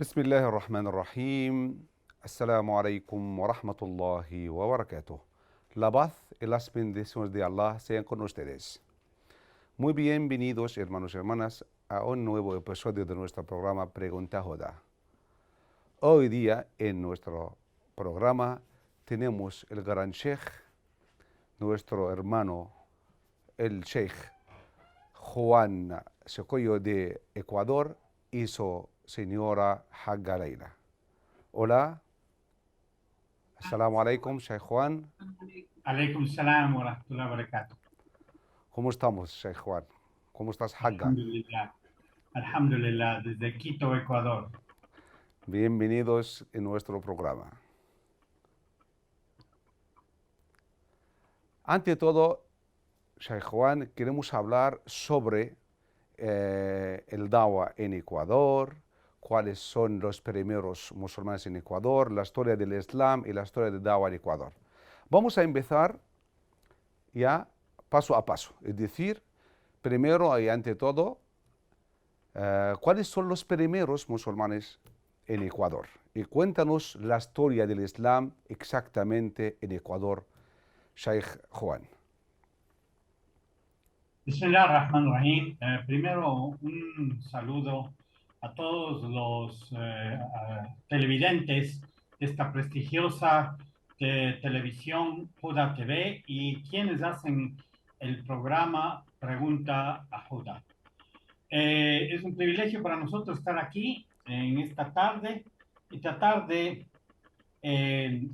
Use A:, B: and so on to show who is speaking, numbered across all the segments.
A: بسم الله الرحمن الرحيم. Assalamu alaikum wa rahmatullahi wa barakatuh. La paz y las bendiciones de Allah sean con ustedes. Muy bienvenidos, hermanos y hermanas, a un nuevo episodio de nuestro programa Pregunta Joda. Hoy día en nuestro programa tenemos el gran sheikh, nuestro hermano, el sheikh Juan Secoyo de Ecuador y su señora Hagga Leila. Hola, assalamu alaikum, Sheikh Juan.
B: Alaikum salam wa rahmatullahi wa barakatuh.
A: ¿Cómo estamos, Sheikh Juan? ¿Cómo estás, Hagga?
B: Alhamdulillah. Alhamdulillah, desde Quito, Ecuador.
A: Bienvenidos en nuestro programa. Ante todo, Sheikh Juan, queremos hablar sobre el Dawa en Ecuador, cuáles son los primeros musulmanes en Ecuador, la historia del Islam y la historia del Dawa en Ecuador. Vamos a empezar ya paso a paso, es decir, primero y ante todo, ¿cuáles son los primeros musulmanes en Ecuador? Y cuéntanos la historia del Islam exactamente en Ecuador, Sheikh Juan.
B: Bismillah ar-Rahman ar-Rahim. Primero, un saludo a todos los televidentes de esta prestigiosa televisión Huda TV y quienes hacen el programa Pregunta a Huda. Es un privilegio para nosotros estar aquí en esta tarde y tratar de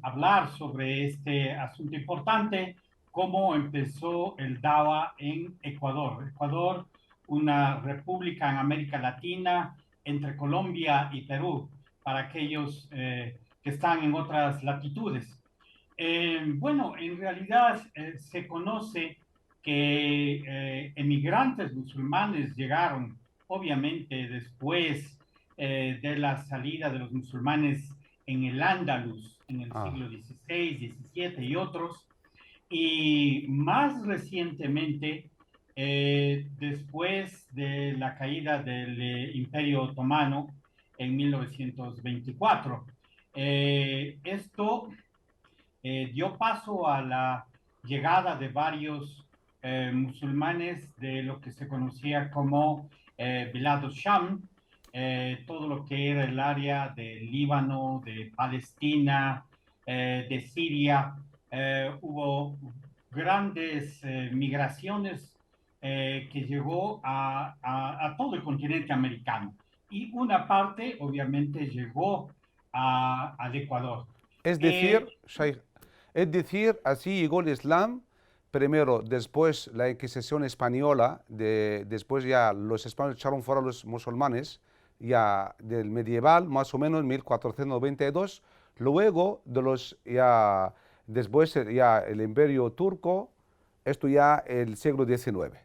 B: hablar sobre este asunto importante, cómo empezó el DAWA en Ecuador. Ecuador, una república en América Latina entre Colombia y Perú, para aquellos que están en otras latitudes. Bueno, en realidad se conoce que emigrantes musulmanes llegaron, obviamente, después de la salida de los musulmanes en el Andalus en el siglo XVI, XVII y otros, y más recientemente, después de la caída del Imperio Otomano en 1924. Esto dio paso a la llegada de varios musulmanes de lo que se conocía como Bilad al-Sham, todo lo que era el área del Líbano, de Palestina, de Siria. Hubo grandes migraciones que llegó a todo el continente americano. Y una parte, obviamente, llegó al Ecuador.
A: Es decir, Sheikh, es decir, así llegó el Islam, primero, después la Inquisición española, después ya los españoles echaron fuera a los musulmanes, ya del medieval, más o menos en 1492, luego de los, ya, después ya el Imperio Turco, esto ya el siglo XIX.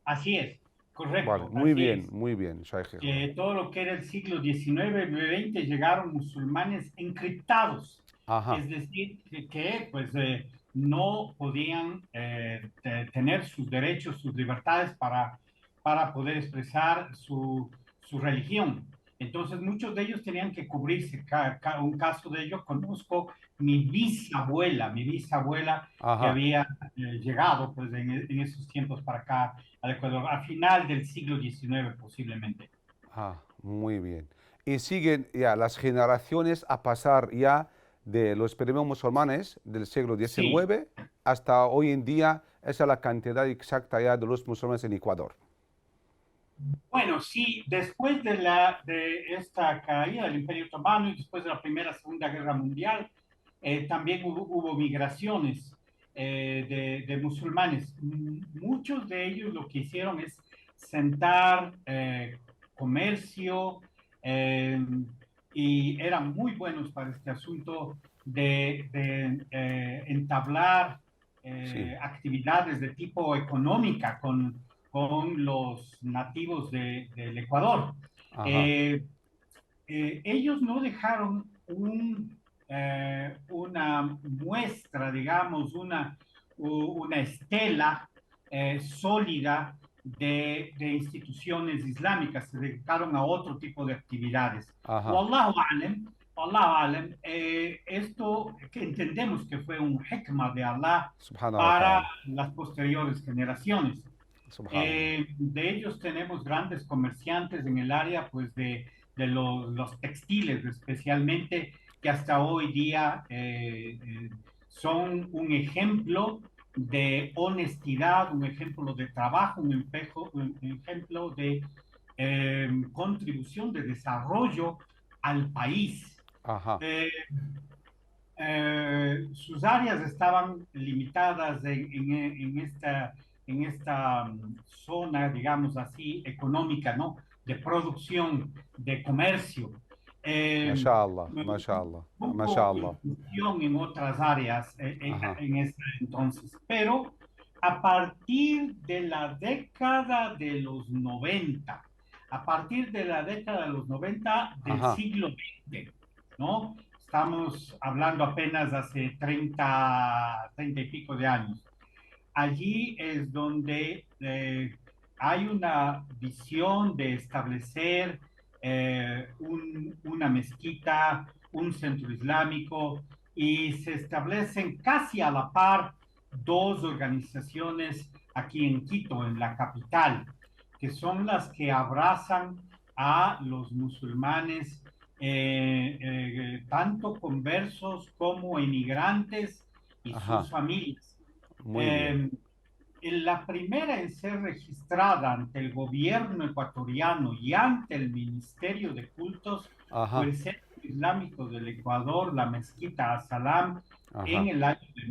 B: Así es,
A: Vale,
B: correcto, así es.
A: muy bien, Sheikh.
B: Todo lo que era el siglo XIX, XX, llegaron musulmanes encriptados,
A: Ajá,
B: es decir, pues, no podían tener sus derechos, sus libertades para poder expresar su religión. Entonces, muchos de ellos tenían que cubrirse. Un caso de ello conozco mi bisabuela que
A: ajá.
B: había llegado pues, en esos tiempos para acá al Ecuador, a final del siglo XIX posiblemente.
A: Muy bien. Y siguen ya las generaciones a pasar ya de los primeros musulmanes del siglo
B: Sí,
A: XIX hasta hoy en día, esa es la cantidad exacta ya de los musulmanes en Ecuador.
B: bueno, sí, después de esta caída del Imperio Otomano y después de la Primera Segunda Guerra Mundial, también hubo migraciones de musulmanes. Muchos de ellos lo que hicieron es sentar comercio eh, y eran muy buenos para este asunto de entablar
A: Sí,
B: actividades de tipo económica con los nativos del Ecuador.
A: ajá,
B: Eh, Ellos no dejaron una muestra, digamos, una estela sólida de instituciones islámicas, se dedicaron a otro tipo de actividades.
A: Ajá.
B: Wallahu alam, esto que entendemos que fue un hikmah de Allah
A: Subhanahu wa
B: para
A: ta'ala.
B: las posteriores generaciones.
A: Subhanallah.
B: De ellos tenemos grandes comerciantes en el área, pues de los textiles especialmente, que hasta hoy día son un ejemplo de honestidad, un ejemplo de trabajo, un ejemplo de contribución de desarrollo al país.
A: Ajá.
B: Eh, sus áreas estaban limitadas en esta zona, digamos así, económica, ¿no? De producción, de comercio. Eh,
A: MashaAllah. MashaAllah.
B: Hubo
A: MashaAllah.
B: inclusión en otras áreas
A: Ajá.
B: en ese entonces, pero a partir de la década de los 90, a partir de la década de los 90 del
A: Ajá.
B: siglo XX, ¿no? Estamos hablando apenas hace 30 y pico de años. Allí es donde hay una visión de establecer una mezquita, un centro islámico, y se establecen casi a la par dos organizaciones aquí en Quito, en la capital, que son las que abrazan a los musulmanes, tanto conversos como emigrantes y sus
A: Ajá.
B: familias.
A: Muy bien.
B: Eh, la primera en ser registrada ante el gobierno ecuatoriano y ante el Ministerio de Cultos fue
A: Ajá.
B: el Centro Islámico del Ecuador, la Mezquita As-Salam, en
A: Ajá.
B: el año de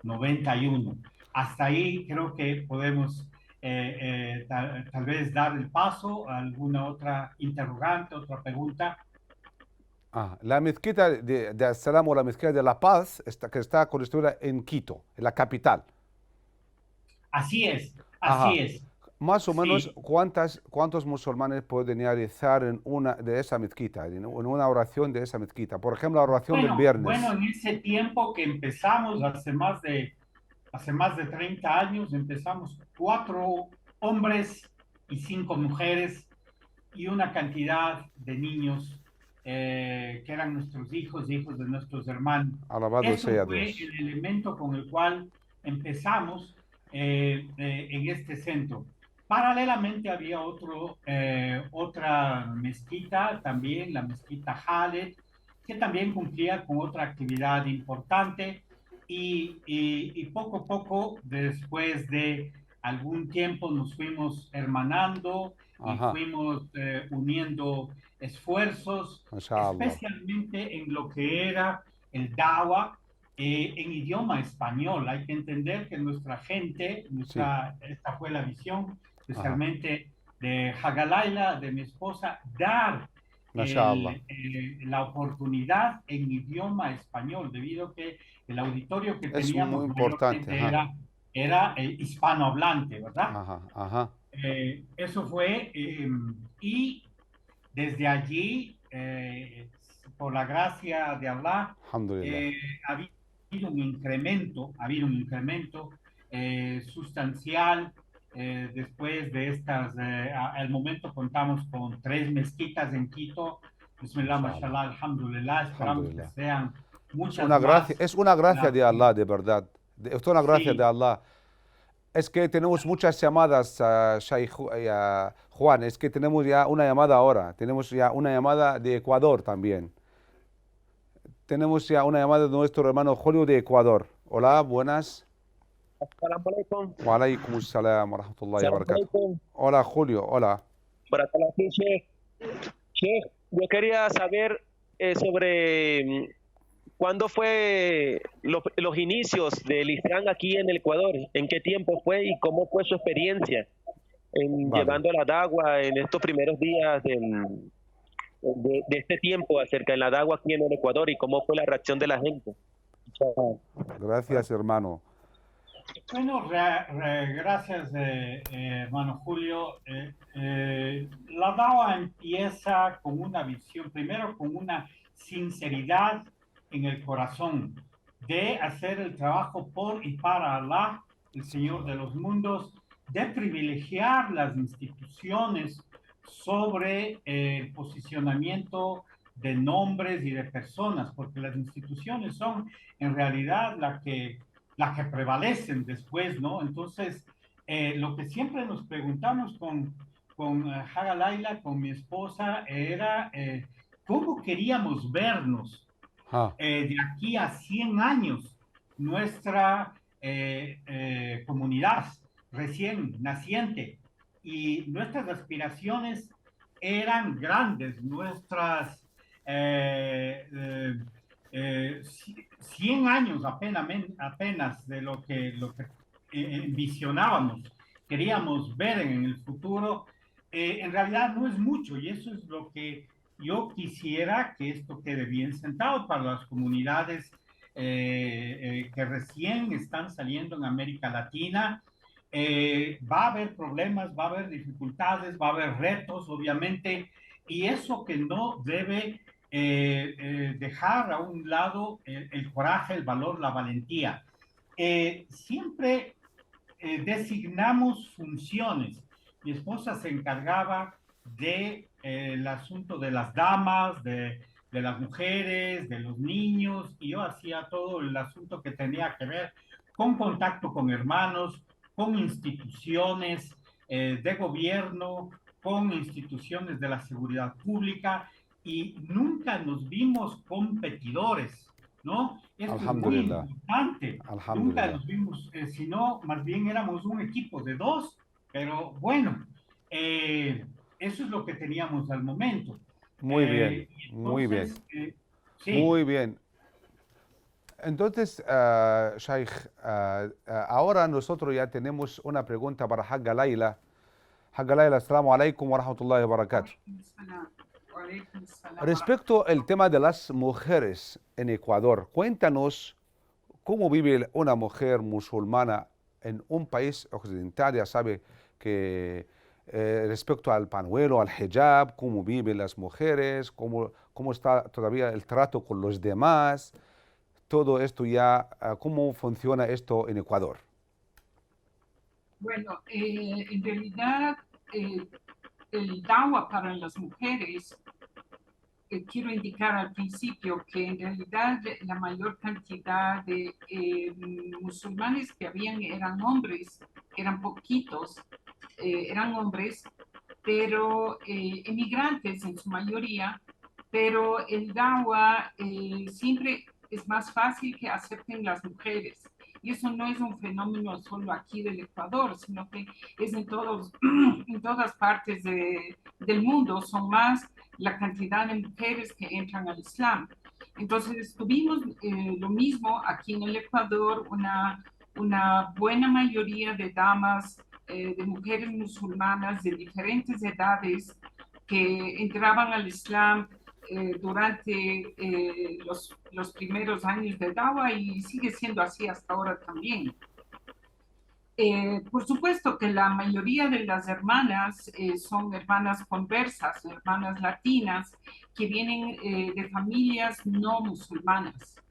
B: 1991. Hasta ahí creo que podemos tal vez dar el paso a alguna otra interrogante, otra pregunta.
A: Ah, la mezquita de Al-Salam o la mezquita de La Paz, que está construida en Quito, en la capital.
B: Así es, así
A: Ajá.
B: es.
A: Más o menos,
B: Sí.
A: ¿cuántos musulmanes pueden rezar en una de esa mezquita, en una oración de esa mezquita? Por ejemplo, la oración del
B: Bueno,
A: viernes.
B: en ese tiempo que empezamos, hace más de 30 años, empezamos 4 hombres y 5 mujeres y una cantidad de niños que eran nuestros hijos, hijos de nuestros hermanos.
A: Alabado
B: Eso
A: sea
B: fue
A: Dios.
B: el elemento con el cual empezamos en este centro. Paralelamente había otra mezquita, también la mezquita Khaled, que también cumplía con otra actividad importante y poco a poco, después de algún tiempo, nos fuimos hermanando y
A: Ajá.
B: fuimos uniendo esfuerzos,
A: MashaAllah.
B: especialmente en lo que era el dawa en idioma español. Hay que entender que nuestra gente,
A: Sí.
B: esta fue la visión,
A: Ajá.
B: especialmente de Hagalaila, de mi esposa, dar
A: MashaAllah.
B: la oportunidad en idioma español, debido a que el auditorio que
A: Es muy
B: teníamos
A: importante.
B: mayormente
A: Ajá.
B: era hispanohablante, ¿verdad?
A: Ajá. Ajá.
B: Eso fue, y desde allí, por la gracia de Allah,
A: Alhamdulillah.
B: eh, ha ha habido un incremento sustancial. Después de al momento contamos con 3 mezquitas en Quito. Bismillah,
A: MashaAllah.
B: mashallah, alhamdulillah. Esperamos que
A: Alhamdulillah.
B: sean muchas más.
A: Es una gracia
B: Las
A: de Allah,
B: que-
A: de verdad. Es una gracia de
B: sí,
A: Allah. Es que tenemos muchas llamadas, Juan. Es que tenemos ya una llamada ahora. Tenemos ya una llamada de Ecuador también. Tenemos ya una llamada de nuestro hermano Julio de Ecuador. Hola, buenas.
C: Assalamu alaikum.
A: Wa alaikum salam wa rahmatullahi wa
C: Assalamu
A: barakatuh.
C: alaikum.
A: Hola, Julio. Hola.
C: Barakallah fi, Sheikh. Sheikh, yo quería saber sobre cuándo fue los inicios del Islam aquí en el Ecuador, en qué tiempo fue y cómo fue su experiencia en
A: Vale.
C: llevando la dagua en estos primeros días de este tiempo acerca de la dagua aquí en el Ecuador y cómo fue la reacción de la gente.
A: Gracias, hermano.
B: bueno, gracias, hermano Julio. La DAWA empieza con una visión, primero con una sinceridad en el corazón de hacer el trabajo por y para Allah, el Señor de los mundos, de privilegiar las instituciones sobre el posicionamiento de nombres y de personas, porque las instituciones son en realidad la que prevalecen después, ¿no? Entonces, lo que siempre nos preguntamos con Haga Laila, con mi esposa, era cómo queríamos vernos
A: Ah,
B: de aquí a 100 años nuestra comunidad recién naciente y nuestras aspiraciones eran grandes, nuestras 100 años apenas de lo que visionábamos, queríamos ver en el futuro, en realidad no es mucho y eso es lo que yo quisiera que esto quede bien sentado para las comunidades que recién están saliendo en América Latina. Va a haber problemas, va a haber dificultades, va a haber retos, obviamente, y eso que no debe dejar a un lado el coraje, el valor, la valentía. Siempre designamos funciones. Mi esposa se encargaba de el asunto de las damas, de las mujeres, de los niños, y yo hacía todo el asunto que tenía que ver con contacto con hermanos, con instituciones de gobierno, con instituciones de la seguridad pública, y nunca nos vimos competidores, ¿no? Esto es muy
A: alhamdulillah,
B: importante. Nunca
A: alhamdulillah.
B: nos vimos, sino más bien éramos un equipo de dos, pero bueno, eso es lo que teníamos al momento.
A: Muy bien,
B: Y
A: muy bien,
B: entonces, sí,
A: muy bien. Entonces, Shaykh, ahora nosotros ya tenemos una pregunta para Hagga Laila. Hagga Laila, assalamu alaikum wa rahmatullahi wa barakatuh. Respecto al tema de las mujeres en Ecuador, cuéntanos cómo vive una mujer musulmana en un país occidental. Ya sabe que respecto al pañuelo, al hijab, cómo viven las mujeres, cómo está todavía el trato con los demás, todo esto ya, cómo funciona esto en Ecuador.
D: Bueno, en realidad el dawa para las mujeres, quiero indicar al principio que en realidad la mayor cantidad de musulmanes que habían eran hombres, eran poquitos, eran hombres, pero emigrantes en su mayoría, pero el dawa siempre es más fácil que acepten las mujeres. Y eso no es un fenómeno solo aquí del Ecuador, sino que es en todas partes del mundo. Son más la cantidad de mujeres que entran al Islam. Entonces tuvimos lo mismo aquí en el Ecuador, una buena mayoría de damas, de mujeres musulmanas de diferentes edades que entraban al Islam durante los primeros años de Dawa y sigue siendo así hasta ahora también. Por supuesto que la mayoría de las hermanas son hermanas conversas, hermanas latinas, que vienen de familias no musulmanas.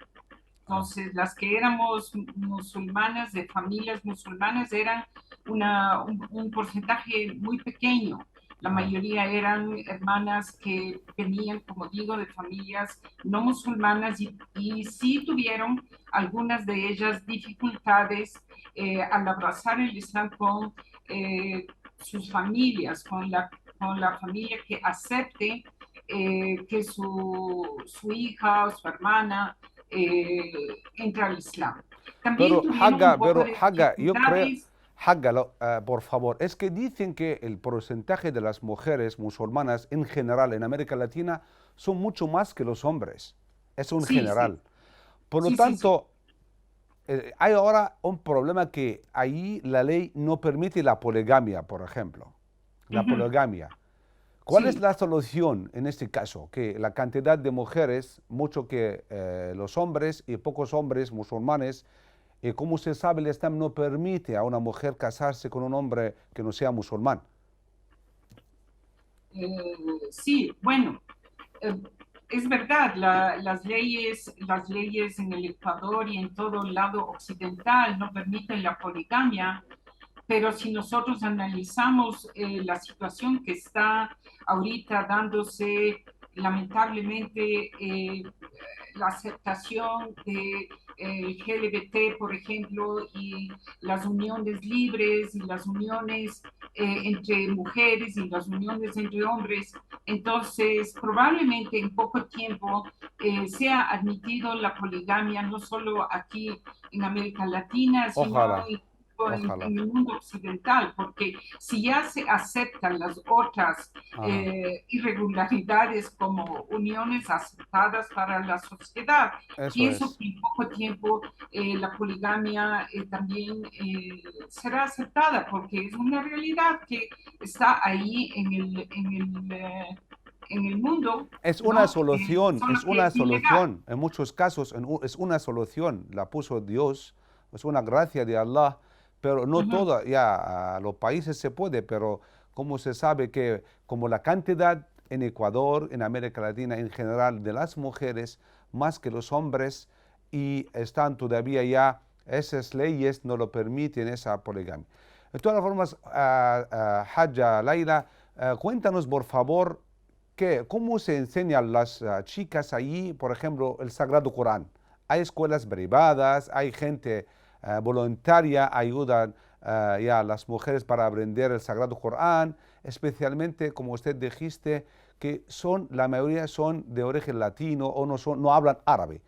D: Entonces, las que éramos musulmanas, de familias musulmanas, eran un porcentaje muy pequeño. La mayoría eran hermanas que venían, como digo, de familias no musulmanas y sí tuvieron algunas de ellas dificultades al abrazar el Islam con sus familias, con la familia que acepte que su hija o su hermana entra al Islam. También tuvieron un poco de
A: Yo creo,
D: dificultades.
A: Hagga, por favor, es que dicen que el porcentaje de las mujeres musulmanas en general en América Latina son mucho más que los hombres. Es un
D: Sí,
A: general. Por lo
D: sí, sí,
A: tanto, hay ahora un problema que ahí la ley no permite la poligamia, por ejemplo. La
D: Ujú.
A: poligamia. ¿Cuál es
D: Sí.
A: la solución en este caso? Que la cantidad de mujeres, mucho que los hombres y pocos hombres musulmanes, y como se sabe, el Islam no permite a una mujer casarse con un hombre que no sea musulmán.
D: Sí, bueno, eh, es verdad, las leyes en el Ecuador y en todo el lado occidental no permiten la poligamia, pero si nosotros analizamos la situación que está ahorita dándose, lamentablemente, la aceptación de LGBT, por ejemplo, y las uniones libres y las uniones entre mujeres y las uniones entre hombres. Entonces, probablemente en poco tiempo sea admitido la poligamia, no solo aquí en América Latina, sino
A: Ojalá, ojalá.
D: en el mundo occidental, porque si ya se aceptan las otras
A: Ajá.
D: irregularidades como uniones aceptadas para la sociedad,
A: Eso
D: pienso
A: es.
D: que en poco tiempo la poligamia también será aceptada, porque es una realidad que está ahí en el mundo, ¿no? Solo
A: Es
D: que
A: una
D: es ilegal.
A: solución. En muchos casos es una solución. La puso Dios, es una gracia de Allah, pero no
D: Ujú.
A: toda, ya a los países se puede, pero como se sabe que como la cantidad en Ecuador, en América Latina en general, de las mujeres más que los hombres, y están todavía ya, esas leyes no lo permiten, esa poligamia. De todas formas, Haja Laila, cuéntanos por favor, ¿cómo se enseñan las chicas allí, por ejemplo, el Sagrado Corán? Hay escuelas privadas, hay gente voluntaria, ayudan ya a las mujeres para aprender el Sagrado Corán, especialmente, como usted dijiste, que la mayoría son de origen latino o no hablan árabe.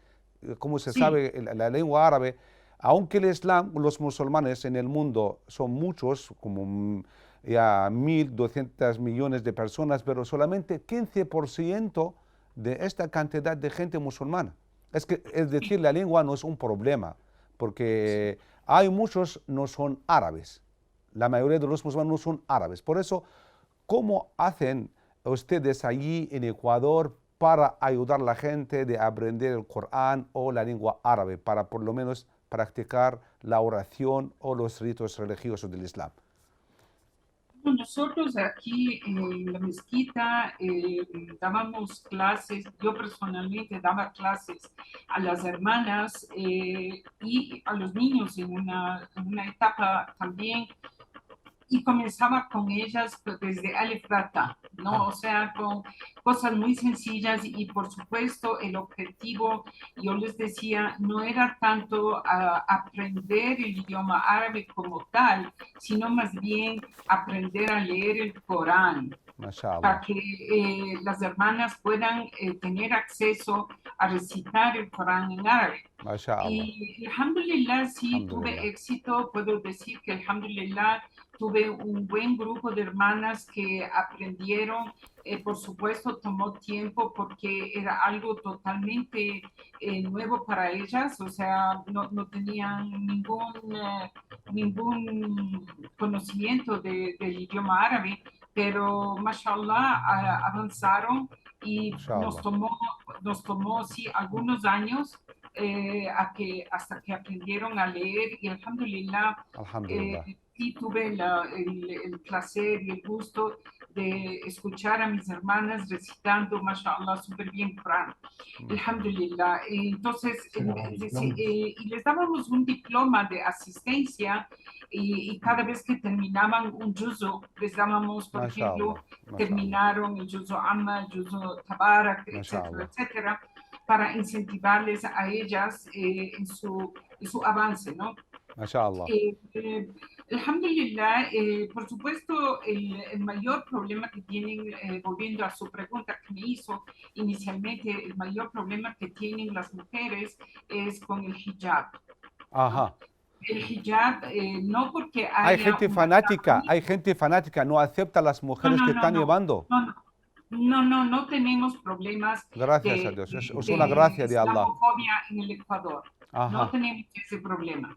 A: Como se
D: Sí,
A: sabe, la lengua árabe, aunque el Islam, los musulmanes en el mundo son muchos, como ya 1.200 millones de personas, pero solamente 15% de esta cantidad de gente musulmana. Es
D: sí,
A: decir, la lengua no es un problema,
D: sí.
A: porque hay muchos no son árabes. La mayoría de los musulmanes no son árabes. Por eso, ¿cómo hacen ustedes allí en Ecuador para ayudar a la gente de aprender el Corán o la lengua árabe, para por lo menos practicar la oración o los ritos religiosos del Islam?
D: Nosotros aquí en la mezquita dábamos clases, yo personalmente daba clases a las hermanas y a los niños en una etapa también y comenzaba con ellas pues, desde Alif Bata, ¿no?
A: Ah,
D: O sea, con cosas muy sencillas y por supuesto el objetivo, yo les decía, no era tanto aprender el idioma árabe como tal, sino más bien aprender a leer el Corán, para
A: mashallah,
D: que las hermanas puedan tener acceso a recitar el Corán en árabe.
A: mashallah,
D: Y alhamdulillah, sí tuve
A: alhamdulillah.
D: éxito, puedo decir que alhamdulillah tuve un buen grupo de hermanas que aprendieron. Por supuesto, tomó tiempo porque era algo totalmente nuevo para ellas, o sea, no tenían ningún conocimiento del idioma árabe, pero mashallah avanzaron y
A: Mashallah,
D: nos tomó sí algunos años hasta que aprendieron a leer y alhamdulillah
A: alhamdulillah.
D: sí tuve el placer y el gusto de escuchar a mis hermanas recitando, mashallah, súper bien Corán.
A: Mashallah.
D: Alhamdulillah. Entonces,
B: Se daban diplomas.
D: y les dábamos un diploma de asistencia y cada vez que terminaban un juzo, les dábamos, por ejemplo,
A: Mashallah, mashallah,
D: terminaron el juzo Amma, el juzo Tabarak, etcétera,
A: mashallah,
D: etcétera, para incentivarles a ellas en su avance, ¿no?
A: mashallah.
D: Eh, eh, Alhamdulillah, por supuesto, el mayor problema que tienen, volviendo a su pregunta que me hizo inicialmente, el mayor problema que tienen las mujeres es con el hijab, ¿no?
A: Ajá.
D: El hijab, no porque haya una...
A: Hay gente fanática, no acepta a las
D: No,
A: mujeres
D: no,
A: que
D: no,
A: están
D: no,
A: llevando.
D: no, no. No tenemos problemas
A: Gracias a Dios, es una
D: de
A: gracia de Allah.
D: islamofobia en el Ecuador. No
A: Ajá,
D: tenemos ese problema.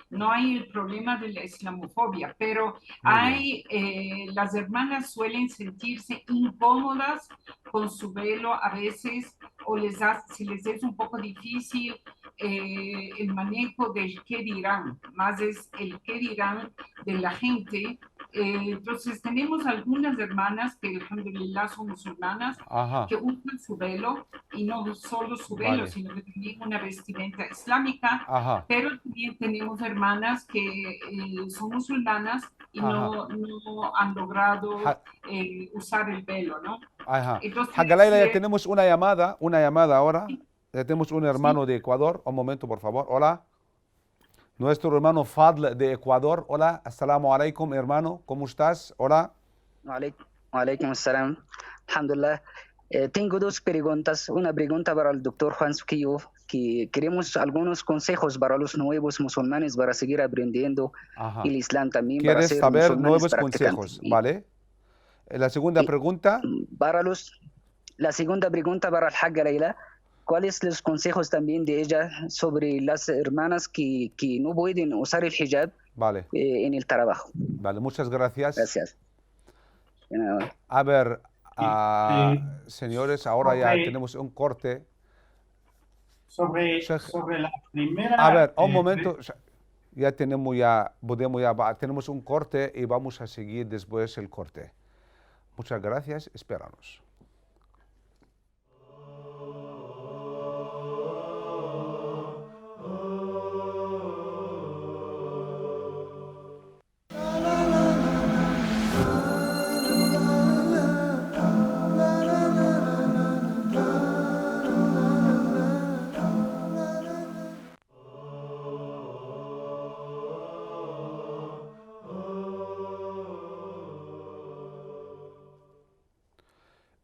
D: No hay el problema de la islamofobia, pero
A: muy bien.
D: las hermanas suelen sentirse incómodas con su velo a veces o si les es un poco difícil el manejo del qué dirán, más es el qué dirán de la gente Entonces tenemos algunas hermanas que alhamdulillah son musulmanas
A: Ajá,
D: que usan su velo y no solo su velo,
A: vale.
D: sino que tienen una vestimenta islámica,
A: Ajá,
D: pero también tenemos hermanas que son musulmanas y
A: ajá,
D: no han logrado
A: ja-
D: usar el velo, ¿no?
A: ajá.
D: Entonces,
A: Hagalaila, ya tenemos una llamada ahora.
D: sí,
A: Ya tenemos un hermano
D: sí,
A: de Ecuador. Un momento, por favor. Hola. Nuestro hermano Fadl de Ecuador. Hola, assalamu alaikum, hermano. ¿Cómo estás? Hola.
E: Waalaikum salam. Alhamdulillah. Tengo dos preguntas. Una pregunta para el doctor Juan Suquillo, que queremos algunos consejos para los nuevos musulmanes para seguir aprendiendo
A: Ajá.
E: el Islam también, para
A: ¿Quieres
E: ser
A: saber
E: musulmanes
A: nuevos
E: practicantes.
A: consejos? ¿Vale? La segunda pregunta.
E: La segunda pregunta para el Hagga Leila, ¿cuáles los consejos también de ella sobre las hermanas que no pueden usar el hijab
A: Vale,
E: en el trabajo?
A: vale, muchas gracias.
E: Gracias.
A: A ver,
B: Sí,
A: señores, ahora ya
B: sobre-
A: tenemos un corte. Sheikh,
B: sobre la primera...
A: a ver, un momento. Ya tenemos tenemos un corte y vamos a seguir después el corte. Muchas gracias, espéranos.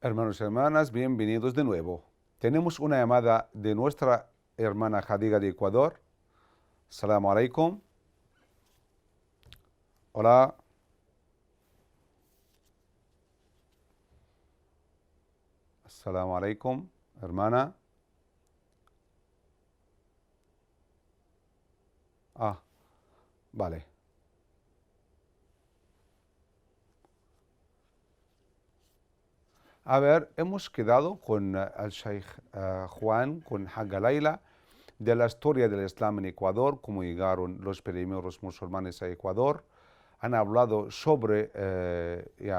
A: Hermanos y hermanas, bienvenidos de nuevo. Tenemos una llamada de nuestra hermana Jadiga de Ecuador. Assalamu alaikum. Hola. Assalamu alaikum, hermana. Ah, vale. A ver, hemos quedado con el Sheikh Juan, con Hagga Leila, de la historia del Islam en Ecuador, cómo llegaron los primeros musulmanes a Ecuador. Han hablado sobre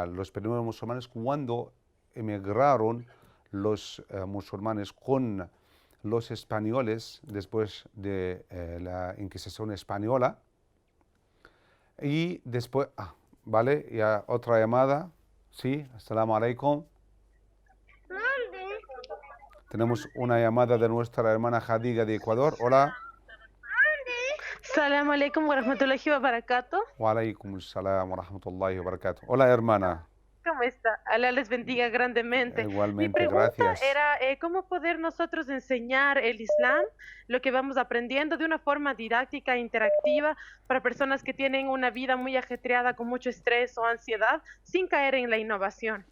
A: los primeros musulmanes cuando emigraron los musulmanes con los españoles después de la Inquisición española. Y después, vale, ya otra llamada. Sí, assalamu alaikum. Tenemos una llamada de nuestra hermana Jadiga de Ecuador. Hola.
F: Salam alaikum wa rahmatullahi wa barakatuh.
A: Wa alaikum assalam wa rahmatullahi wa barakatuh. Hola, hermana.
F: ¿Cómo está? Alá les bendiga grandemente.
A: Igualmente,
F: Mi pregunta
A: gracias.
F: era cómo poder nosotros enseñar el Islam, lo que vamos aprendiendo de una forma didáctica e interactiva para personas que tienen una vida muy ajetreada con mucho estrés o ansiedad, sin caer en la innovación.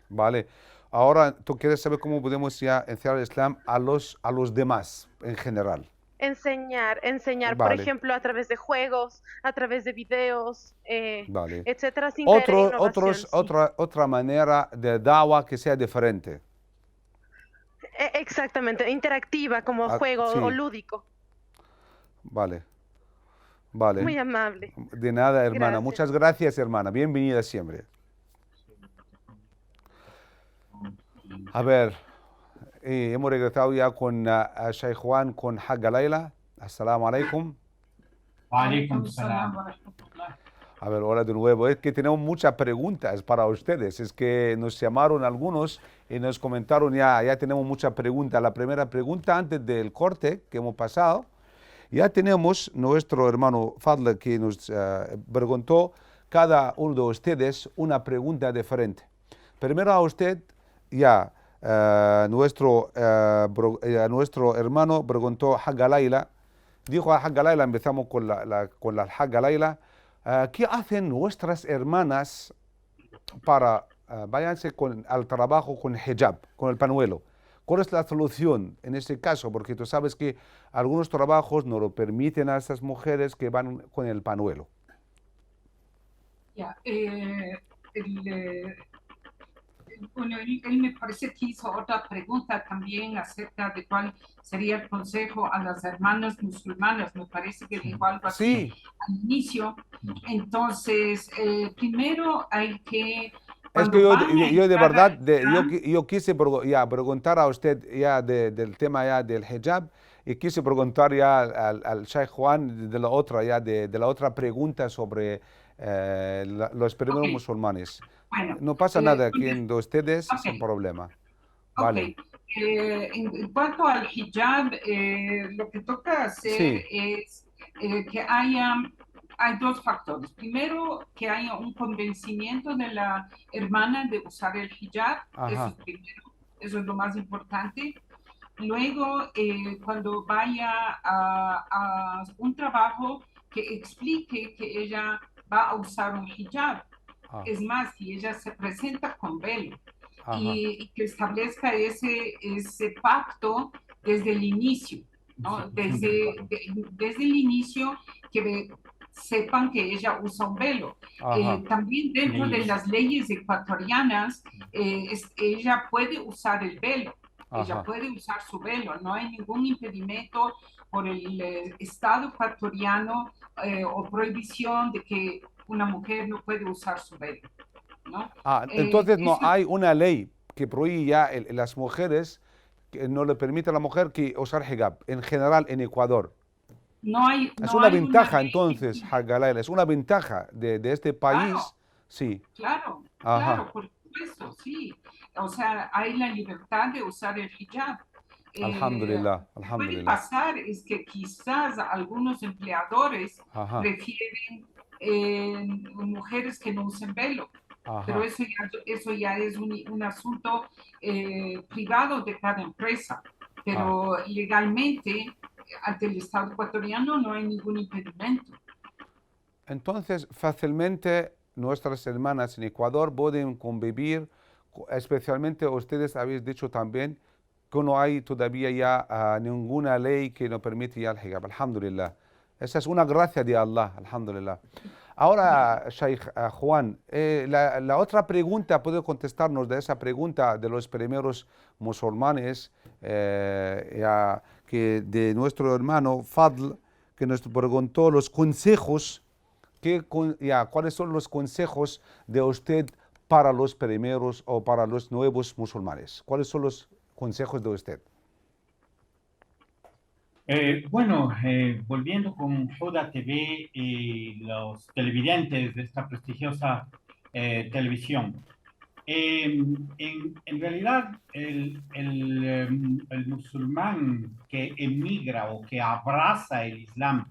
A: Vale. Ahora, ¿tú quieres saber cómo podemos ya enseñar el Islam a los demás en general?
F: Enseñar, por
A: Vale.
F: ejemplo, a través de juegos, a través de videos,
A: Vale.
F: etcétera, sin caer en innovación. Sí.
A: Otra manera de dawa que sea diferente.
F: Exactamente, interactiva como juego
A: sí.
F: o lúdico.
A: Vale. Vale.
F: Muy amable.
A: De nada, hermana.
F: Gracias.
A: Muchas gracias, hermana. Bienvenida siempre. A ver, hemos regresado ya con Sheikh Juan, con Hagga Leila. Assalamu alaikum.
B: Waalaikum salam.
A: A ver, hola de nuevo. Es que tenemos muchas preguntas para ustedes. Es que nos llamaron algunos y nos comentaron ya tenemos muchas preguntas. La primera pregunta antes del corte que hemos pasado, ya tenemos nuestro hermano Fadl que nos preguntó cada uno de ustedes una pregunta diferente. Primero a usted, nuestro hermano preguntó Hagga Leila. Dijo a Hagga Leila, empezamos con la Hagga Leila. ¿Qué hacen nuestras hermanas para váyanse al trabajo con hijab, con el pañuelo? ¿Cuál es la solución en este caso? Porque tú sabes que algunos trabajos no lo permiten a estas mujeres que van con el pañuelo.
D: Bueno, él me parece que hizo otra pregunta también acerca de cuál sería el consejo a las hermanas musulmanas. Me parece que dijo algo así
A: Sí,
D: al inicio. Entonces, primero hay que,
A: es que
D: cuando van a
A: yo de
D: entrar
A: verdad,
D: al Islam,
A: yo quise preguntar a usted ya del tema ya del hijab y quise preguntar ya al Sheikh Juan de la otra, ya de la otra pregunta sobre los primeros
D: ok,
A: musulmanes.
D: bueno,
A: No pasa nada aquí
D: con-
A: de ustedes sin
D: ok,
A: problema.
D: ok.
A: Vale.
D: En cuanto al hijab, lo que toca hacer
A: Sí,
D: es que hay dos factores. Primero, que haya un convencimiento de la hermana de usar el hijab, eso es
A: ajá,
D: primero, eso es lo más importante. Luego, cuando vaya a un trabajo que explique que ella va a usar un hijab,
A: ah,
D: es más, si ella se presenta con velo
A: ajá,
D: y que establezca ese pacto desde el inicio, ¿no? Desde el inicio que sepan que ella usa un velo.
A: ajá,
D: También dentro de las leyes ecuatorianas, ella puede usar el velo, ella
A: ajá.
D: puede usar su velo, no hay ningún impedimento por el Estado ecuatoriano o prohibición de que una mujer no puede usar su velo, ¿no?
A: Entonces no
D: Eso
A: hay una ley que prohíbe ya las mujeres, que no le permite a la mujer que usar hijab, en general en Ecuador. Es
D: no
A: una
D: hay una
A: ventaja
D: ley que
A: entonces,
D: impida.
A: Hagalaila, es una ventaja de este
D: Claro,
A: país, sí.
D: claro,
A: Ajá,
D: claro, por supuesto, sí. O sea, hay la libertad de usar el hijab.
A: alhamdulillah,
D: Lo que puede
A: alhamdulillah.
D: pasar es que quizás algunos empleadores
A: Ajá,
D: prefieren mujeres que no usen velo, pero
A: ajá.
D: eso ya es un asunto privado de cada empresa.
A: Ah.
D: Pero legalmente, ante el Estado ecuatoriano no hay ningún impedimento.
A: Entonces, fácilmente nuestras hermanas en Ecuador pueden convivir, especialmente ustedes habéis dicho también que no hay todavía ya ninguna ley que nos permite ya el hijab. Alhamdulillah. Esa es una gracia de Allah, alhamdulillah. Ahora, Sheikh Juan, la otra pregunta, ¿puede contestarnos de esa pregunta de los primeros musulmanes que de nuestro hermano Fadl, que nos preguntó los consejos? ¿Cuáles son los consejos de usted para los primeros o para los nuevos musulmanes? ¿Cuáles son los consejos de usted?
B: Bueno, volviendo con Joda TV y los televidentes de esta prestigiosa televisión. En realidad, el musulmán que emigra o que abraza el Islam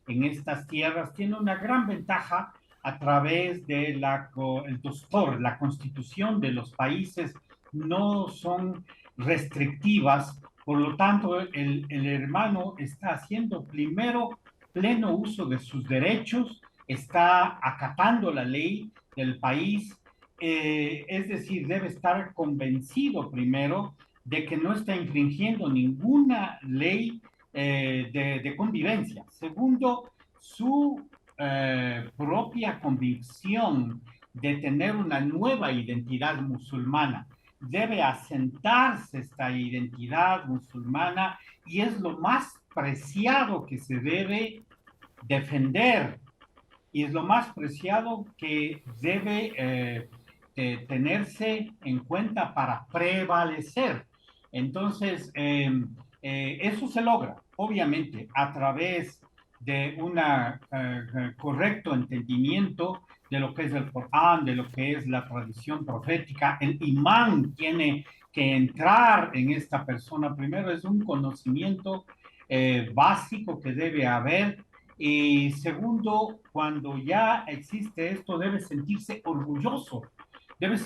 B: en estas tierras tiene una gran ventaja a través de el Dustur, la constitución de los países no son restrictivas, por lo tanto el hermano está haciendo primero pleno uso de sus derechos, está acatando la ley del país, es decir, debe estar convencido primero de que no está infringiendo ninguna ley de convivencia. Segundo, su propia convicción de tener una nueva identidad musulmana. Debe asentarse esta identidad musulmana y es lo más preciado que se debe defender y es lo más preciado que debe tenerse en cuenta para prevalecer. Entonces, eso se logra, obviamente, a través de un correcto entendimiento de lo que es el Corán, de lo que es la tradición profética. El imán tiene que entrar en esta persona. Primero es un conocimiento básico que debe haber. Y segundo, cuando ya existe esto, debe sentirse orgulloso de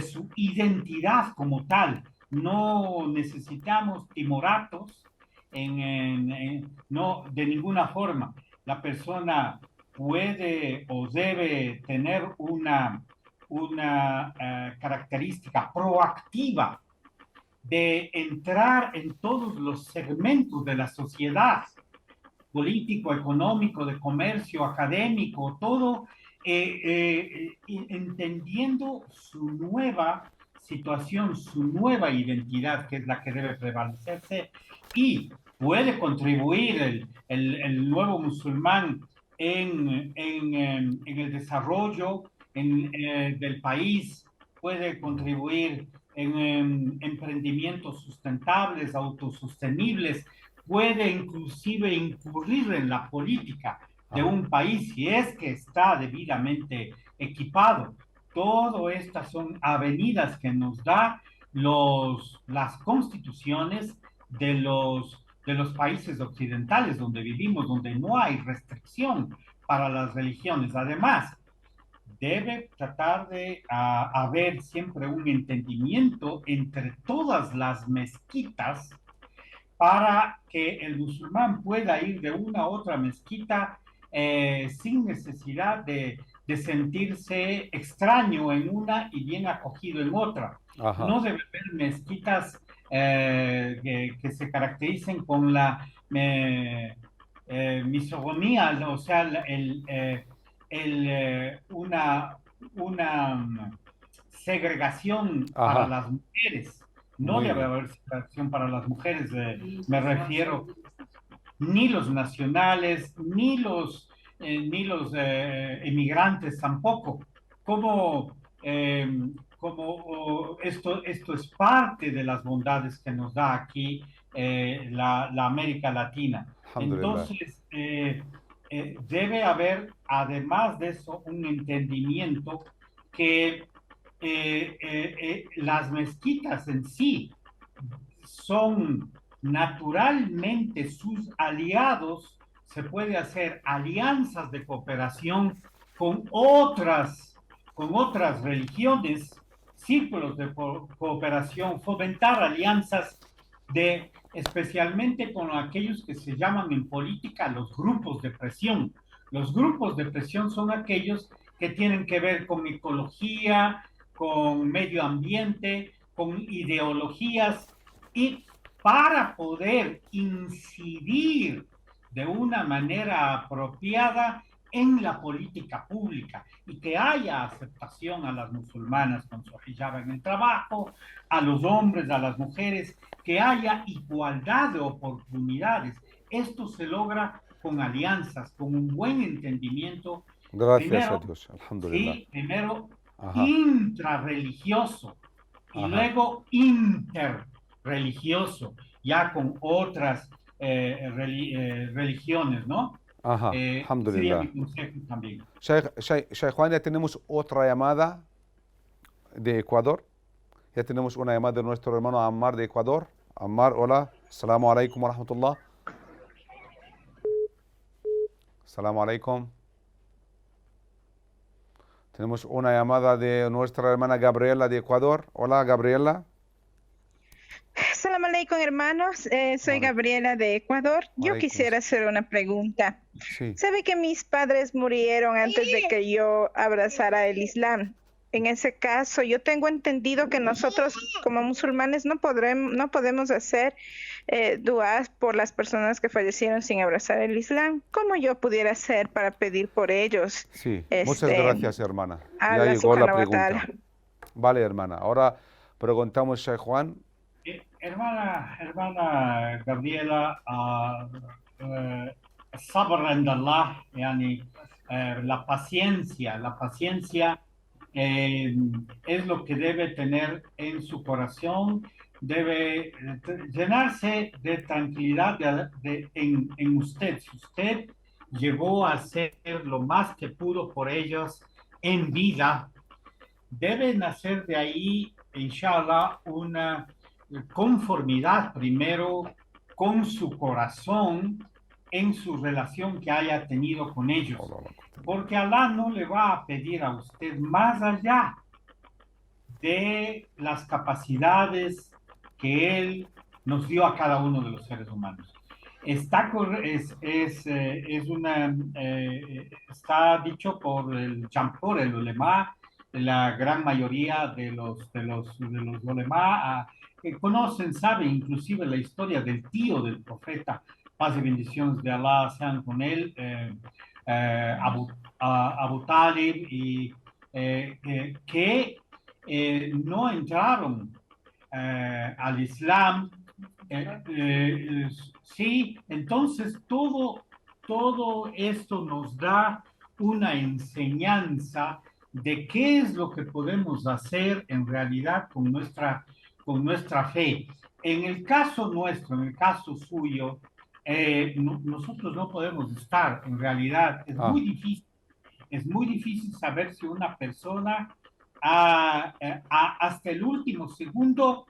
B: su identidad como tal. No necesitamos timoratos no, de ninguna forma. La persona puede o debe tener una característica proactiva de entrar en todos los segmentos de la sociedad, político, económico, de comercio, académico, todo, entendiendo su nueva situación, su nueva identidad, que es la que debe prevalecerse, y puede contribuir el nuevo musulmán en el desarrollo del país, puede contribuir en emprendimientos sustentables, autosostenibles, puede inclusive incurrir en la política de un país si es que está debidamente equipado. Todo estas son avenidas que nos da las constituciones de los países occidentales donde vivimos, donde no hay restricción para las religiones. Además, debe tratar de haber siempre un entendimiento entre todas las mezquitas para que el musulmán pueda ir de una a otra mezquita sin necesidad de sentirse extraño en una y bien acogido en otra.
A: Ajá.
B: No debe haber mezquitas que se caractericen con la misogonía, o sea, una segregación para las mujeres. No debe haber segregación para las mujeres, me refiero, ni los nacionales, ni los emigrantes tampoco. Como esto es parte de las bondades que nos da aquí la América Latina. Entonces, debe haber, además de eso, un entendimiento que las mezquitas en sí son naturalmente sus aliados, se puede hacer alianzas de cooperación con otras religiones, círculos de cooperación, fomentar alianzas especialmente con aquellos que se llaman en política los grupos de presión. Los grupos de presión son aquellos que tienen que ver con ecología, con medio ambiente, con ideologías, y para poder incidir de una manera apropiada en la política pública y que haya aceptación a las musulmanas con su hijab en el trabajo, a los hombres, a las mujeres, que haya igualdad de oportunidades. Esto se logra con alianzas, con un buen entendimiento.
A: Gracias
B: primero,
A: a Dios, alhamdulillah.
B: Sí, primero
A: Ajá.
B: intrarreligioso y luego interreligioso, ya con otras religiones, ¿no?
A: Ajá,
B: Sería
A: alhamdulillah.
B: mi consejo también.
A: Sheikh Juan, ya tenemos otra llamada de Ecuador. Ya tenemos una llamada de nuestro hermano Ammar de Ecuador. Ammar, hola. Assalamu alaikum wa rahmatullah. Assalamu alaikum. Tenemos una llamada de nuestra hermana Gabriela de Ecuador. Hola, Gabriela.
G: Salam alaikum, hermanos. Soy Gabriela de Ecuador. Yo quisiera hacer una pregunta.
A: Sí.
G: ¿Sabe que mis padres murieron antes de que yo abrazara el Islam? En ese caso, yo tengo entendido que nosotros como musulmanes no podemos hacer duas por las personas que fallecieron sin abrazar el Islam. ¿Cómo yo pudiera hacer para pedir por ellos?
A: Sí, muchas gracias, hermana. Ya
G: Allah
A: llegó la
G: subhanahu wa
A: pregunta.
G: ta'ala.
A: Vale, hermana. Ahora preguntamos, Sheikh Juan.
B: hermana Gabriela, sabr indallah, yani, la paciencia es lo que debe tener en su corazón, debe llenarse de tranquilidad en usted. Si usted llegó a hacer lo más que pudo por ellos en vida, debe nacer de ahí, inshallah, una conformidad primero con su corazón en su relación que haya tenido con ellos. Porque Allah no le va a pedir a usted más allá de las capacidades que Él nos dio a cada uno de los seres humanos. Está dicho por el Jampor, el ulema, la gran mayoría de los ulema que conocen, saben inclusive la historia del tío del profeta, paz y bendiciones de Allah sean con él, Abu Talib, y que no entraron al Islam. Sí, entonces todo esto nos da una enseñanza de qué es lo que podemos hacer en realidad con nuestra fe. En el caso nuestro, en el caso suyo, nosotros no podemos estar, en realidad, es muy difícil saber si una persona hasta el último segundo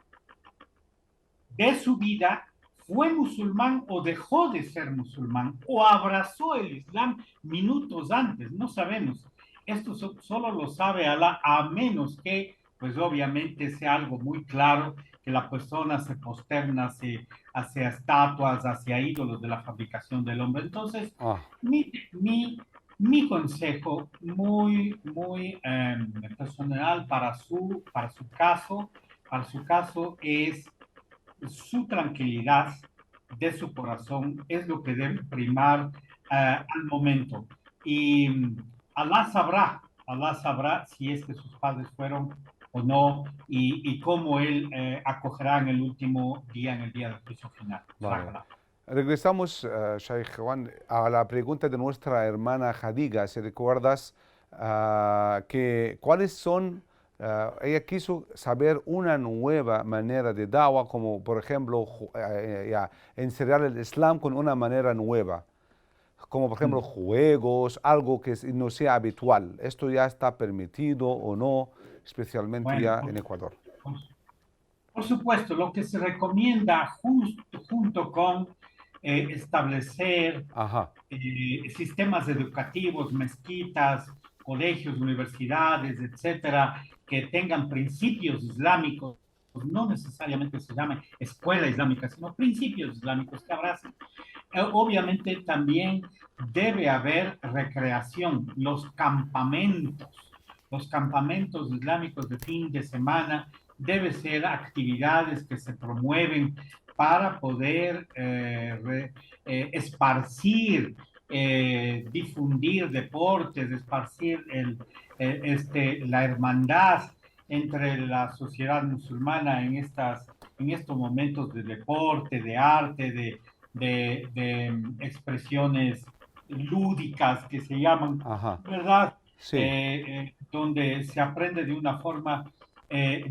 B: de su vida fue musulmán o dejó de ser musulmán o abrazó el Islam minutos antes, no sabemos. Esto solo lo sabe Alá, a menos que, pues obviamente sea algo muy claro, que la persona se posterna hacia estatuas, hacia ídolos de la fabricación del hombre. Entonces, mi consejo muy personal para su caso es su tranquilidad de su corazón, es lo que debe primar al momento. Y Alá sabrá si es que sus padres fueron o no, y cómo él acogerá en el último día, en el día del juicio final.
A: Vale. Regresamos, Sheikh Juan, a la pregunta de nuestra hermana Jadiga. Si recuerdas que cuáles son, ella quiso saber una nueva manera de dawa, como por ejemplo encerrar el Islam con una manera nueva, como por ejemplo juegos, algo que no sea habitual. ¿Esto ya está permitido o no, especialmente ya en Ecuador?
B: Por supuesto, lo que se recomienda junto con establecer sistemas educativos, mezquitas, colegios, universidades, etcétera, que tengan principios islámicos, no necesariamente se llame escuela islámica, sino principios islámicos que abracen. Obviamente también debe haber recreación, los campamentos islámicos de fin de semana deben ser actividades que se promueven para poder esparcir, difundir deportes, esparcir la hermandad entre la sociedad musulmana en estos momentos de deporte, de arte, de expresiones lúdicas que se llaman, ¿verdad?
A: Sí.
B: Donde se aprende de una forma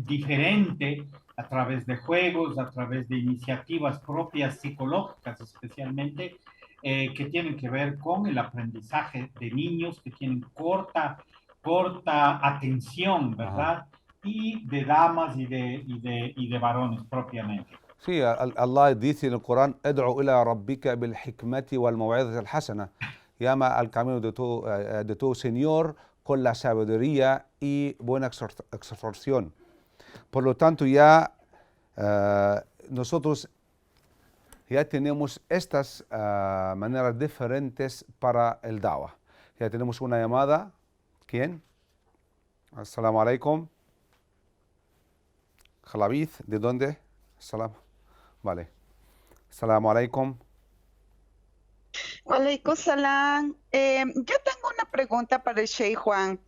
B: diferente, a través de juegos, a través de iniciativas propias psicológicas especialmente, que tienen que ver con el aprendizaje de niños que tienen corta atención, ¿verdad? Y de damas y de varones propiamente.
A: Sí, Allah dice en el Corán: "Ad'u ila rabbika bil hikmati wal maw'izati al hasana", llama al camino de tu Señor con la sabiduría y buena exhortación. Por lo tanto, ya nosotros ya tenemos estas maneras diferentes para el dawa. Ya tenemos una llamada. ¿Quién? Assalamu alaikum. Jalavit, ¿de dónde? Vale. Assalamu alaikum.
H: Alaikum salam. Yo tengo una pregunta para el Sheikh Juan.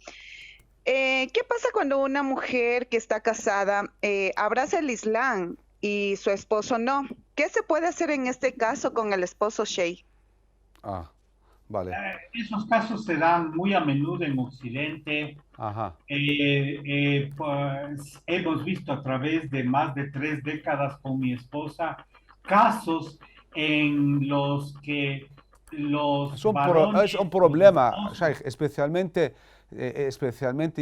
H: ¿Qué pasa cuando una mujer que está casada abraza el Islam y su esposo no? ¿Qué se puede hacer en este caso con el esposo Sheikh?
A: Vale.
B: Esos casos se dan muy a menudo en Occidente. Pues, hemos visto a través de más de 3 décadas con mi esposa casos en los que
A: es un problema, Sheikh, especialmente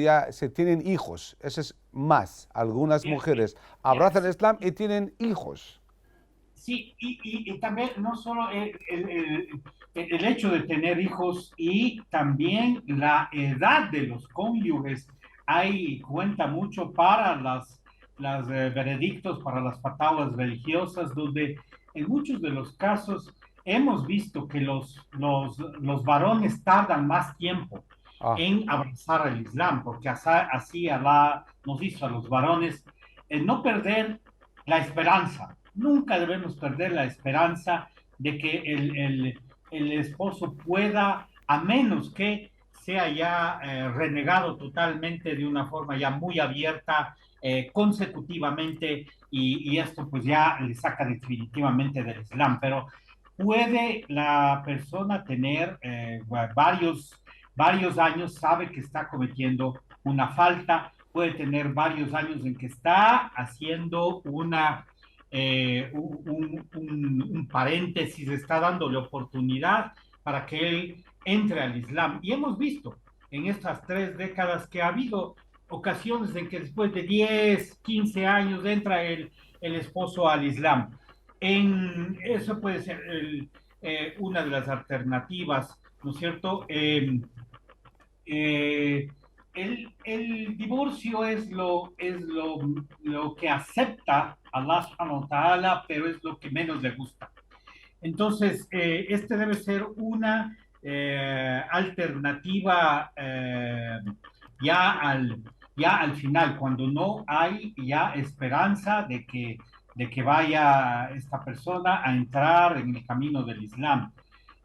A: ya se tienen hijos. Eso es más. Algunas mujeres abrazan el Islam y tienen hijos.
B: Sí, y también no solo el hecho de tener hijos, y también la edad de los cónyuges cuenta mucho para las veredictos, para las fatwas religiosas, donde en muchos de los casos hemos visto que los varones tardan más tiempo en abrazar el Islam, porque así Alá nos hizo a los varones no perder la esperanza. Nunca debemos perder la esperanza de que el esposo pueda a menos que sea ya renegado totalmente de una forma ya muy abierta, consecutivamente, y esto pues ya le saca definitivamente del Islam. Pero puede la persona tener varios años, sabe que está cometiendo una falta, puede tener varios años en que está haciendo un paréntesis, está dándole oportunidad para que él entre al Islam. Y hemos visto en estas 3 décadas que ha habido ocasiones en que después de 10, 15 años entra el esposo al Islam. Eso puede ser una de las alternativas, ¿no es cierto? El divorcio lo que acepta Allah subhanahu wa ta'ala, pero es lo que menos le gusta. Entonces, este debe ser una alternativa ya al final, cuando no hay ya esperanza de que vaya esta persona a entrar en el camino del Islam.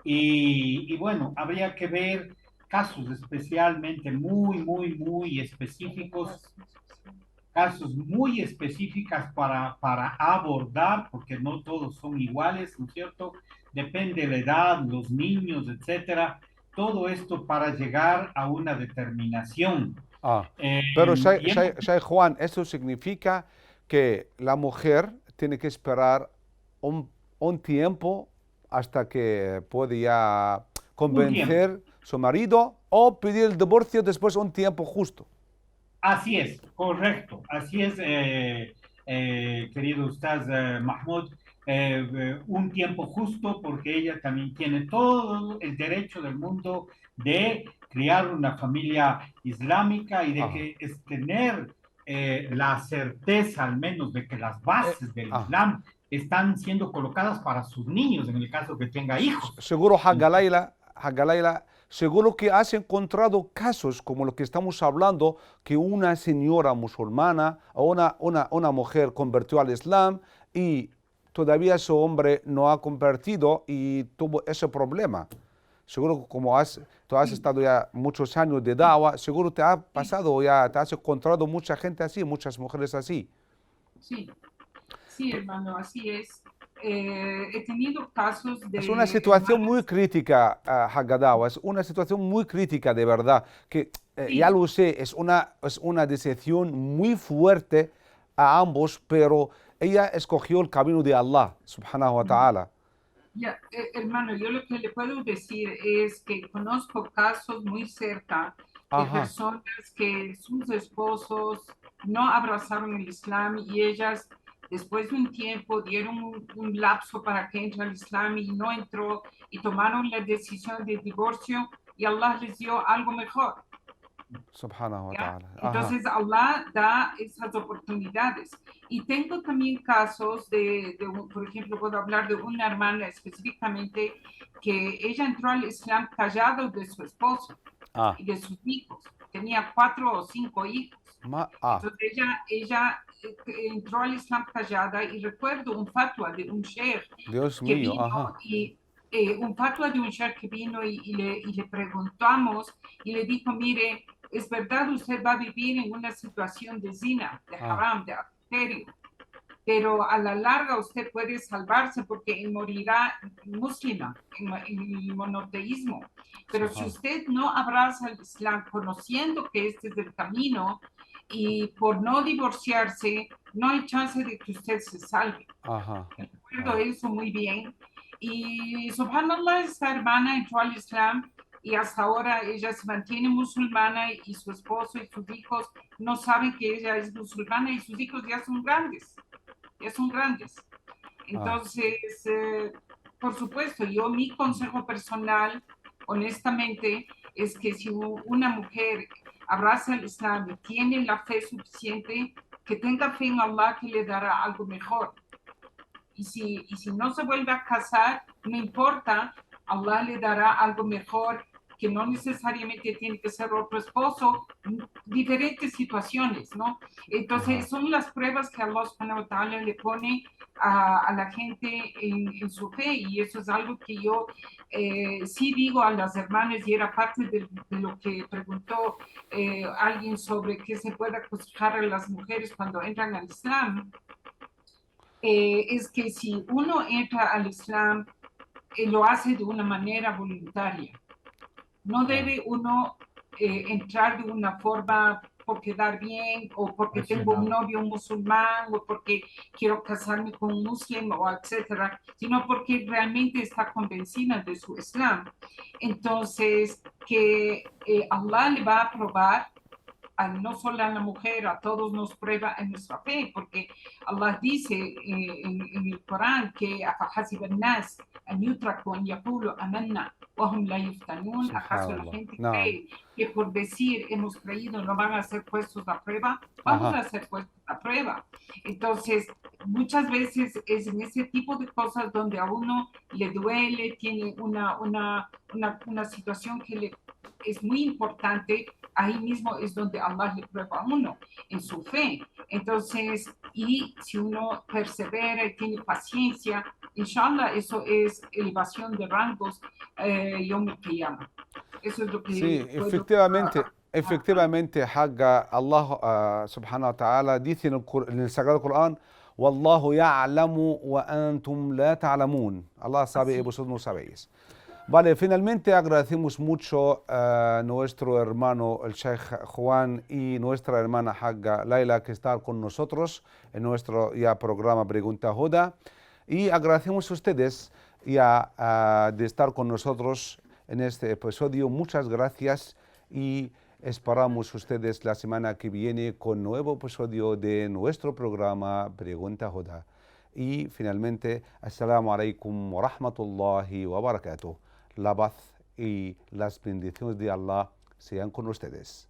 B: Y bueno, habría que ver casos especialmente muy específicos, casos muy específicos para abordar, porque no todos son iguales, ¿no es cierto? Depende de la edad, los niños, etcétera. Todo esto para llegar a una determinación.
A: Pero Sheikh Juan, eso significa que la mujer tiene que esperar un tiempo hasta que puede ya convencer a su marido o pedir el divorcio después de un tiempo justo.
B: Así es, correcto. Así es, querido Ustaz Mahmoud. Un tiempo justo, porque ella también tiene todo el derecho del mundo de criar una familia islámica y de que es tener la certeza al menos de que las bases del Islam están siendo colocadas para sus niños, en el caso que tenga hijos.
A: Seguro, Hagalaila, seguro que has encontrado casos como lo que estamos hablando, que una señora musulmana o una mujer convirtió al Islam y todavía su hombre no ha convertido y tuvo ese problema. Seguro, como tú has estado ya muchos años de dawa, seguro te ha pasado, ya te has encontrado mucha gente así, muchas mujeres así.
D: Sí, hermano, así es. He tenido casos de...
A: Es una situación muy crítica, Hagadawa, es una situación muy crítica de verdad, que ya lo sé, es una decepción muy fuerte a ambos, pero ella escogió el camino de Allah, subhanahu wa ta'ala.
D: Hermano, yo lo que le puedo decir es que conozco casos muy cerca de personas que sus esposos no abrazaron el Islam y ellas después de un tiempo dieron un lapso para que entre al Islam y no entró y tomaron la decisión de divorcio y Allah les dio algo mejor.
A: Subhanahu wa ta'ala.
D: Entonces Allah da esas oportunidades. Y tengo también casos por ejemplo, puedo hablar de una hermana específicamente que ella entró al Islam callado de su esposo y de sus hijos. Tenía 4 o 5 hijos. Entonces ella entró al Islam callada y recuerdo un fatwa de un sheikh que vino un fatwa de un sheikh que vino y le preguntamos y le dijo, mire, es verdad, usted va a vivir en una situación de zina, de haram, de adulterio, pero a la larga usted puede salvarse porque morirá muslima, en el monoteísmo. Pero si usted no abraza el Islam conociendo que este es el camino y por no divorciarse, no hay chance de que usted se salve. Recuerdo eso muy bien. Y subhanallah, esta hermana entró al Islam y hasta ahora ella se mantiene musulmana y su esposo y sus hijos no saben que ella es musulmana y sus hijos ya son grandes. Entonces, por supuesto, mi consejo personal, honestamente, es que si una mujer abraza el Islam y tiene la fe suficiente, que tenga fe en Allah que le dará algo mejor. Y si no se vuelve a casar, no importa, Allah le dará algo mejor que no necesariamente tiene que ser otro esposo, diferentes situaciones, ¿no? Entonces son las pruebas que Allah subhanahu wa ta'ala le pone a la gente en su fe, y eso es algo que yo sí digo a las hermanas, y era parte de lo que preguntó alguien sobre qué se puede aconsejar a las mujeres cuando entran al Islam. Es que si uno entra al Islam, lo hace de una manera voluntaria. No debe uno entrar de una forma por quedar bien, o porque tengo un novio musulmán, o porque quiero casarme con un musulmán, o etcétera, sino porque realmente está convencida de su Islam. Entonces, que Allah le va a probar no solo a la mujer, a todos nos prueba en nuestra fe, porque Allah dice en el Corán que أَفَحَسِبَ النَّاسَ أَنْ يُتْرَكُوا أَنْ يَقُولُوا آمَنَّا وَهُمْ لَا يُفْتَنُونَ. ¿Acaso la gente cree que por decir hemos creído no van a ser puestos a prueba? Vamos a ser puestos a prueba. Entonces, muchas veces es en ese tipo de cosas donde a uno le duele, tiene una situación que le es muy importante. Ahí mismo es donde Allah le prueba a uno en su fe. Entonces, y si uno persevera y tiene paciencia, inshallah, eso es elevación de rangos, Yom Kiyama. Eso es lo que
A: Sí,
D: puedo
A: efectivamente, Hagga, Allah subhanahu wa ta'ala dice en el Sagrado Corán, Wallahu ya'lamu wa antum la ta'lamun. Allah sabe y vosotros no sabéis. Vale, finalmente agradecemos mucho a nuestro hermano el Sheikh Juan y nuestra hermana Hagga Laila que están con nosotros en nuestro programa Pregunta Huda, y agradecemos a ustedes de estar con nosotros en este episodio. Muchas gracias y esperamos ustedes la semana que viene con nuevo episodio de nuestro programa Pregunta Huda. Y finalmente, Assalamu alaikum wa rahmatullahi wa barakatuh. La paz y las bendiciones de Allah sean con ustedes.